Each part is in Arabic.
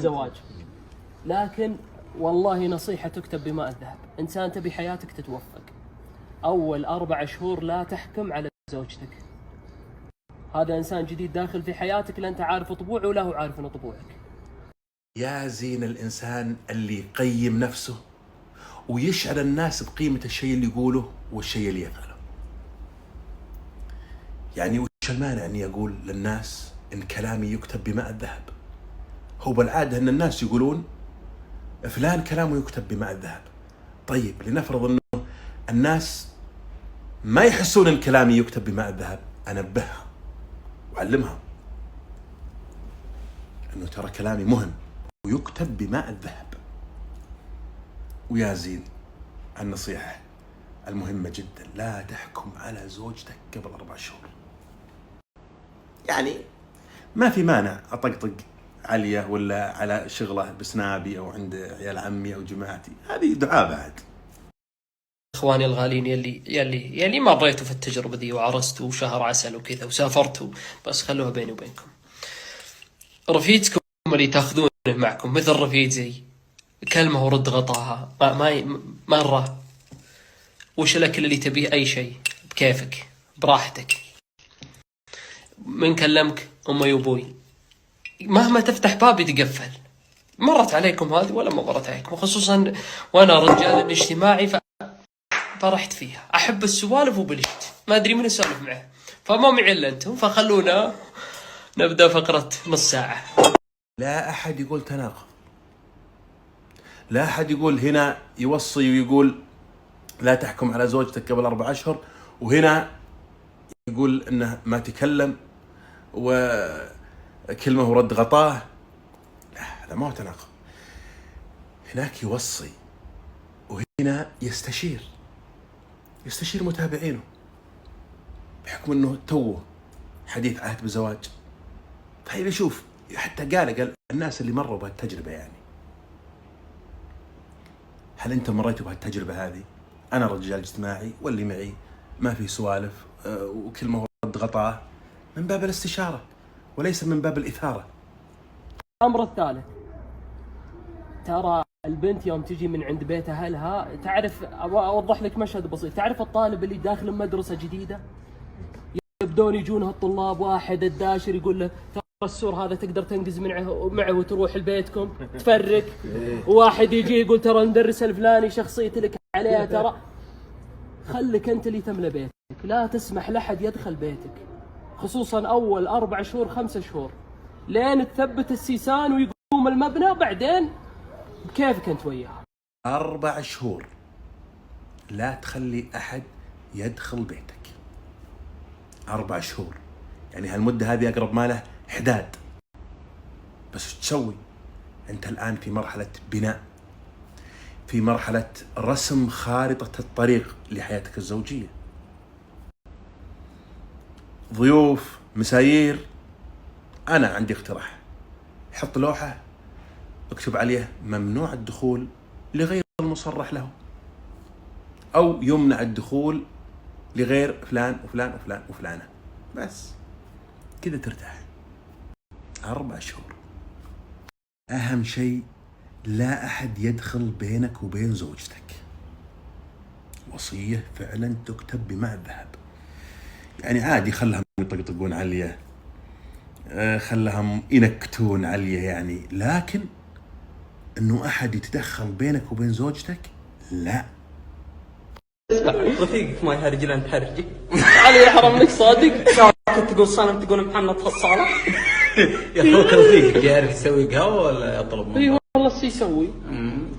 زواج. لكن والله نصيحة تكتب بماء الذهب. إنسان تبي حياتك تتوفق، أول 4 شهور لا تحكم على زوجتك. هذا إنسان جديد داخل في حياتك، لا أنت عارف طبوعه ولا هو عارف إنه طبوعك. يا زين الإنسان اللي يقيم نفسه ويشعر الناس بقيمة الشيء اللي يقوله والشيء اللي يفعله. يعني وش المانع أني أقول للناس إن كلامي يكتب بماء الذهب؟ هو بالعادة أن الناس يقولون فلان كلامه يكتب بماء الذهب. طيب لنفرض أنه الناس ما يحسون أن كلامي يكتب بماء الذهب، أنبهها وأعلمها أنه ترى كلامي مهم ويكتب بماء الذهب. ويا زين النصيحة المهمة جدا، لا تحكم على زوجتك قبل 4 شهور. يعني ما في مانع أطقطق عليا ولا على شغله بسنابي أو عند عيال عمي أو جماعتي، هذه دعاء بعد. اخواني الغالين يلي مريتوا في التجربة دي وعرستوا وشهر عسل وكذا وسافرتوا، بس خلوها بيني وبينكم. رفيقكم اللي تاخذونه معكم مثل رفيق زي كلمة ورد غطاها، مرة وش الأكل اللي تبيه، أي شيء بكيفك براحتك. من كلمك أمي وأبوي مهما تفتح باب يتقفل. مرت عليكم هذه ولا ما مرت عليكم؟ خصوصا وأنا رجال اجتماعي فرحت فيها، أحب السوالف وبلشت ما أدري من أسولف معه، فما معي إلا أنتم، فخلونا نبدأ فقرة نص ساعة. لا أحد يقول تناقض، لا أحد يقول هنا يوصي ويقول لا تحكم على زوجتك قبل 4 أشهر، وهنا يقول إنه ما تكلم وكلمة ورد غطاه. لا، هذا ما هو تناقض. هناك يوصي وهنا يستشير متابعينه بحكم إنه توه حديث عهد بزواج. طيب شوف، حتى قال الناس اللي مروا بهالتجربة، يعني هل أنت مريتوا بهالتجربة هذه؟ أنا رجال اجتماعي واللي معي ما في سوالف وكلمة ورد غطاه، من باب الاستشارة وليس من باب الإثارة. الأمر الثالث، ترى البنت يوم تجي من عند بيت أهلها، تعرف أوضح لك مشهد بسيط، تعرف الطالب اللي داخل مدرسة جديدة يبدون يجونها الطلاب، واحد الداشر يقول له ترى السور هذا تقدر تنقز معه وتروح لبيتكم تفرق، وواحد يجي يقول ترى المدرس الفلاني شخصيتي لك عليها، ترى خلك أنت اللي تملى بيتك، لا تسمح لأحد يدخل بيتك، خصوصا أول 4 شهور 5 شهور لين تثبت السيسان ويقوم المبنى، بعدين بكيفك أنت وياها. 4 شهور لا تخلي أحد يدخل بيتك. 4 شهور يعني هالمدة هذه أقرب ما له حداد. بس تسوي أنت الآن في مرحلة بناء، في مرحلة رسم خارطة الطريق لحياتك الزوجية. ضيوف، مسايير، أنا عندي اقتراح، حط لوحة اكتب عليه ممنوع الدخول لغير المصرح له، أو يمنع الدخول لغير فلان وفلان وفلان وفلانة. بس كذا ترتاح. 4 شهور. أهم شيء لا أحد يدخل بينك وبين زوجتك. وصية فعلا تكتب بماء الذهب. يعني عادي خلهم يطقطقون عليه، خلهم ينكتون عليه يعني، لكن إنه أحد يتدخل بينك وبين زوجتك لا. رفيقك ما يهرج لأن تهرجي. علي يحرم لك صادق. كنت تقول صنم تقول محمد في الصالة. يا اخوك رفيقك يعرف يسوي قهوة ولا يطلب منه؟ اي والله شو يسوي؟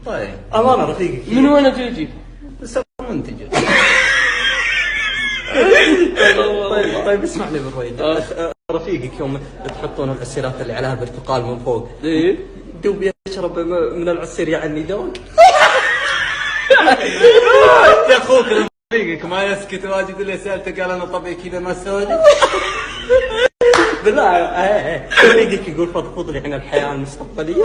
طيب أمانة رفيقك من وين اجي؟ سوي منتج. طيب اسمعني بالرويد. رفيقك يوم تحطون العسيرات اللي عليها برتقال من فوق، ايه دوب يشرب من العسير يعني دوق. يا اخوك رفيقك ما يسكت واجد، اللي سألته قال انا طبيعي كذا ما سوالي. بالله رفيقك يقول فضفض لي عن الحياة المستقبلية.